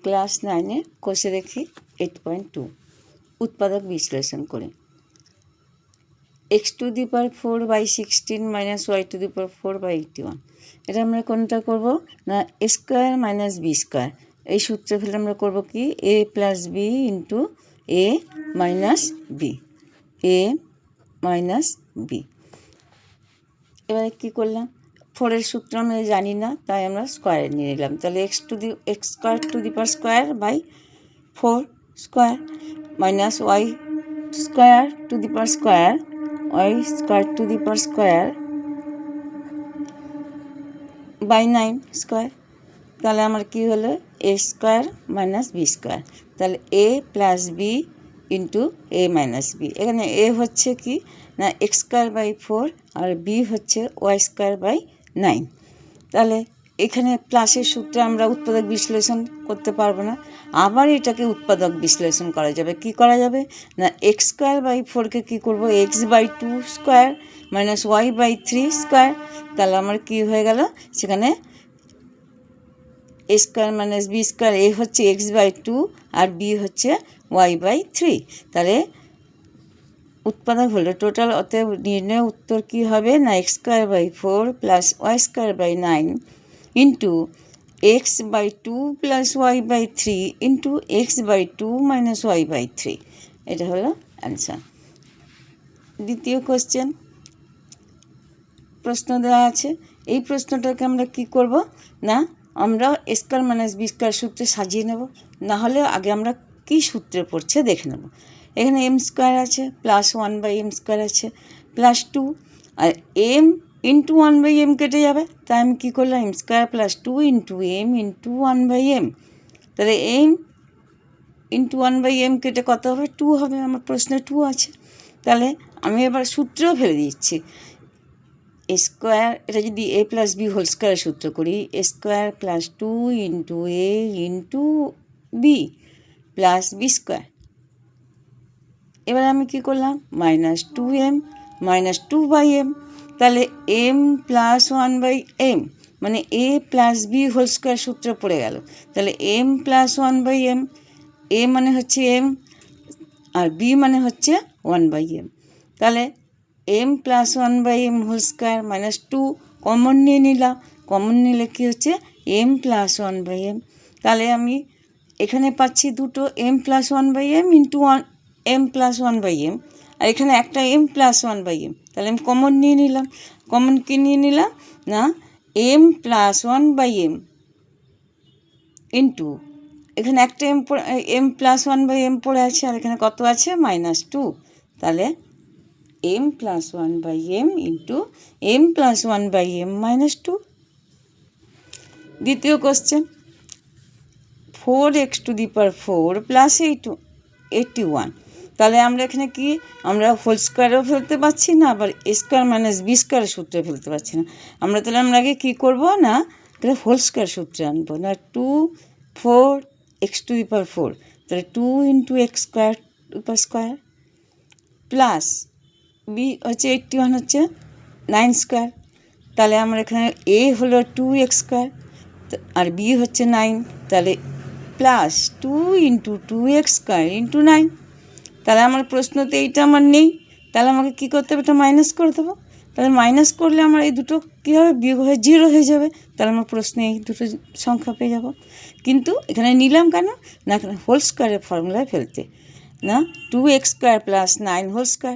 Class 9-এ কষে দেখি 8.2 উৎপাদক বিশ্লেষণ করে x⁴/16 - y⁴/81। এটা আমরা কোনটা করব না a² - b²। এই সূত্রে ফেলে আমরা করব কি a + b * a - b, a - b। এবারে কী করলাম, 4-এর সূত্র আমরা জানি না, তাই আমরা স্কোয়ারে নিয়ে নিলাম। তাহলে x² ^ 4² মাইনাস y² তাহলে আমার কী হলো a² - b²। তাহলে a + b * a - b। এখানে a হচ্ছে কি না x²/4 আর b হচ্ছে y²/9। তাহলে এখানে প্লাসের সূত্রে আমরা উৎপাদক বিশ্লেষণ করতে পারবো না, আবার এটাকে উৎপাদক বিশ্লেষণ করা যাবে। কি করা যাবে না x²/4কে কী করবো x/2² - y/3²। তাহলে আমার কি হয়ে গেল, সেখানে a² - b², a হচ্ছে x/2 আর b হচ্ছে y/3। তাহলে উৎপাদক হলো টোটাল। অতএব নির্ণয় উত্তর কী হবে না x²/4 + y²/9 * x/2 + y/3 * x/2 - y/3। এটা হলো অ্যান্সার। দ্বিতীয় কোশ্চেন প্রশ্ন দেওয়া আছে। এই প্রশ্নটাকে আমরা কি করব না আমরা a² - b² সূত্রে সাজিয়ে নেব। না হলে আগে আমরা কি সূত্রে পড়ছে দেখে নেব। এখানে m² আছে প্লাস 1/m² আছে প্লাস 2, আর m * 1/m কেটে যাবে, তাই আমি কী করলাম m² + 2 * m * 1/m। তাহলে m * 1/m কেটে কত হবে 2 হবে, আমার প্রশ্নে 2 আছে। তাহলে আমি এবার সূত্রেও ফেলে দিচ্ছি a², এটা যদি a + b² সূত্র করি a² + 2 * a * b + b²। এবার আমি কি করলাম -2m - 2/m। তাহলে m + 1/m মানে a + b² সূত্র পড়ে গেল। তাহলে m + 1/m, a মানে হচ্ছে m আর b মানে হচ্ছে 1/m। তাহলে m + 1/m² - 2 কমন নিয়ে নিলাম। কমন নিলে কি হচ্ছে m + 1/m। তাহলে আমি এখানে পাচ্ছি দুটো m + 1/m * m + 1/m, আর এখানে একটা m + 1/m। তাহলে আমি কমন নিয়ে নিলাম। কমন কি নিয়ে নিলাম না m + 1/m এখানে একটা m + 1/m পড়ে আছে, আর এখানে কত আছে -2। তাহলে m + 1/m m + 1/m - 2। দ্বিতীয় কোশ্চেন 4x⁴ + 81। তাহলে আমরা এখানে কি আমরা হোল স্কোয়ারেও ফেলতে পারছি না, আবার a² - b² সূত্রে ফেলতে পারছি না। তাহলে আমরা আগে কী করবো না তাহলে হোল স্কোয়ার সূত্রে আনবো না 2 4x⁴, তাহলে 2 × x² প্লাস b হচ্ছে 81 হচ্ছে 9²। তাহলে আমরা এখানে a হলো 2x² আর b হচ্ছে 9, তাহলে প্লাস 2 × 2x² × 9। তাহলে আমার প্রশ্নতে এইটা আমার নেই, তাহলে আমাকে কী করতে হবে, এটা মাইনাস করে দেবো। তাহলে মাইনাস করলে আমার এই দুটো কী হবে বিয়োগ হয়ে 0 হয়ে যাবে। তাহলে আমার প্রশ্নে এই দুটো সংখ্যা পেয়ে যাব। কিন্তু এখানে নিলাম কেন না এখানে হোল স্কোয়ারের ফর্মুলায় ফেলতে না 2x² + 9²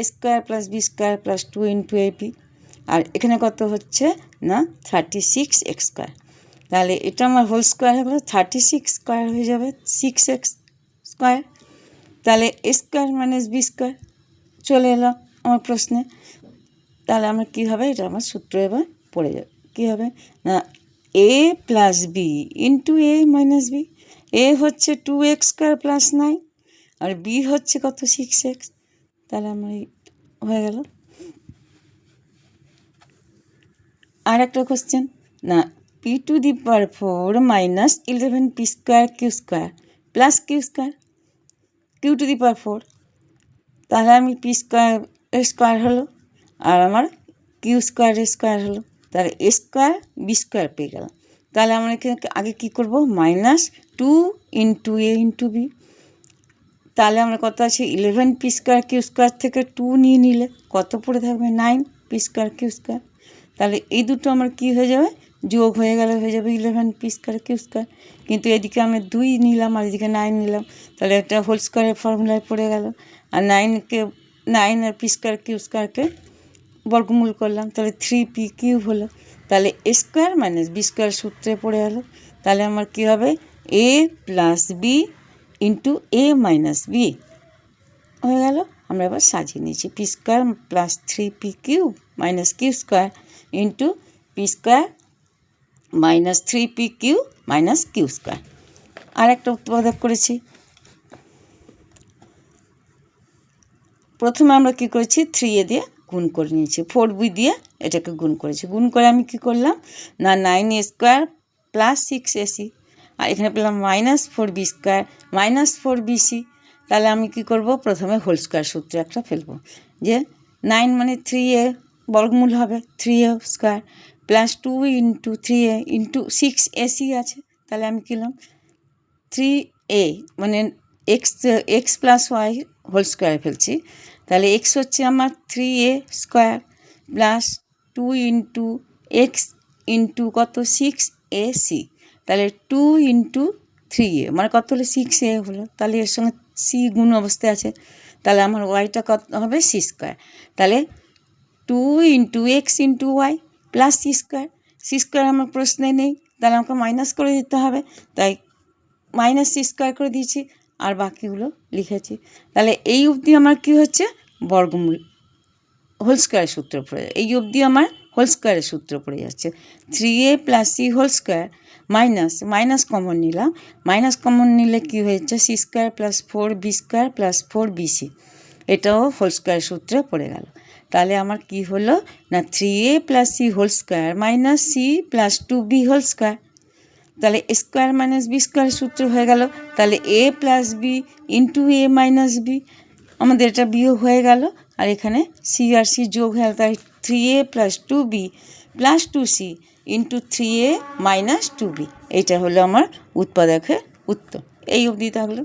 a² + b² + 2 × ab, আর এখানে কত হচ্ছে না 36x²। তাহলে এটা আমার হোল স্কোয়ার হয়ে 36² হয়ে যাবে 6x²। তাহলে a² - b² চলে এলো আমার প্রশ্নে। তাহলে আমার কী হবে, এটা আমার সূত্র এবার পড়ে যাবে। কী হবে না a + b * a - b। a হচ্ছে 2x² + 9 আর b হচ্ছে কত 6x। তাহলে আমার হয়ে গেল। আর একটা কোশ্চেন না p⁴ - 11p² q² তাহলে আমি p² হলো আর আমার q² হলো। তাহলে a² b² পেয়ে গেলাম। তাহলে আমরা এখানে আগে কী করব, মাইনাস 2 ইন্টু এ ইন্টু বি। তাহলে আমরা কত আছে 11 পি স্কোয়ার কিউ স্কোয়ার থেকে 2 নিয়ে নিলে কত পড়ে থাকবে 9 পি স্কোয়ার কিউ স্কোয়ার। তাহলে এই দুটো আমার কী হয়ে যাবে, যোগ হয়ে যাবে 11 পি স্কোয়ার কিউ স্কোয়ার। কিন্তু এদিকে আমি 2 নিলাম আর এদিকে 9 নিলাম, তাহলে একটা হোল স্কোয়ারের ফর্মুলায় পড়ে গেল। আর 9 আর পি স্কোয়ার কিউ স্কোয়ারকে বর্গমূল করলাম, তাহলে 3p কিউব হলো। তাহলে এ স্কোয়ার মাইনাস বি স্কোয়ার সূত্রে পড়ে গেল। তাহলে আমার কী হবে, A plus B into A minus B হয়ে গেল। আমরা এবার সাজিয়ে নিয়েছি, P square plus 3p cube minus Q square into P square minus 3p cube minus Q square. আর একটা উৎপাদক করেছি। প্রথমে আমরা কী করেছি, 3a দিয়ে গুণ করে নিয়েছি, 4b দিয়ে এটাকে গুণ করেছি। গুণ করে আমি কী করলাম না, 9a স্কোয়ার প্লাস 6ac, আর এখানে পেলাম minus 4b square minus 4bc। তাহলে আমি কী করব, প্রথমে হোল স্কোয়ার সূত্র একটা ফেলবো, যে 9 মানে 3a বর্গমূল হবে 3a square plus 2 into 3a into 6ac আছে। তাহলে আমি কিলাম 3a মানে x plus y whole square ফেলছি। তাহলে এক্স হচ্ছে আমার 3a square plus 2 into x into কত 6ac। তাহলে 2 ইন্টু 3a মানে কত হলো 6a হলো। তাহলে এর সঙ্গে সি গুণ অবস্থায় আছে, তাহলে আমার ওয়াইটা কত হবে সি স্কোয়ার। তাহলে 2 into x into y plus c square. C square আমার প্রশ্নে নেই, তাহলে আমাকে মাইনাস করে দিতে হবে, তাই মাইনাস সি স্কোয়ার করে দিয়েছি আর বাকিগুলো লিখেছি। তাহলে এই অবধি আমার কী হচ্ছে, বর্গমূল হোল স্কোয়ারের সূত্র পড়ে যায়। এই অবধি আমার হোল স্কোয়ারের সূত্র পড়ে যাচ্ছে। 3a plus c whole square minus common নিলাম, মাইনাস কমন নিলে কী হয়েছে, c square plus 4b square plus 4bc, এটাও হোল স্কোয়ার সূত্রে পড়ে গেল। তাহলে আমার কি হলো না, 3a plus c whole square minus c plus 2b whole square. তাহলে এ স্কোয়ার মাইনাস বি স্কোয়ার সূত্র হয়ে গেল। তাহলে a plus B into A minus b, আমাদের এটা বিয়োগ হয়ে গেল, আর এখানে সি আর সি যোগ হয়ে গেল। তাই 3a plus 2b plus 2c into 3a minus 2b, এইটা হলো আমার উৎপাদকের উত্তর। এই অবধি থাকলো।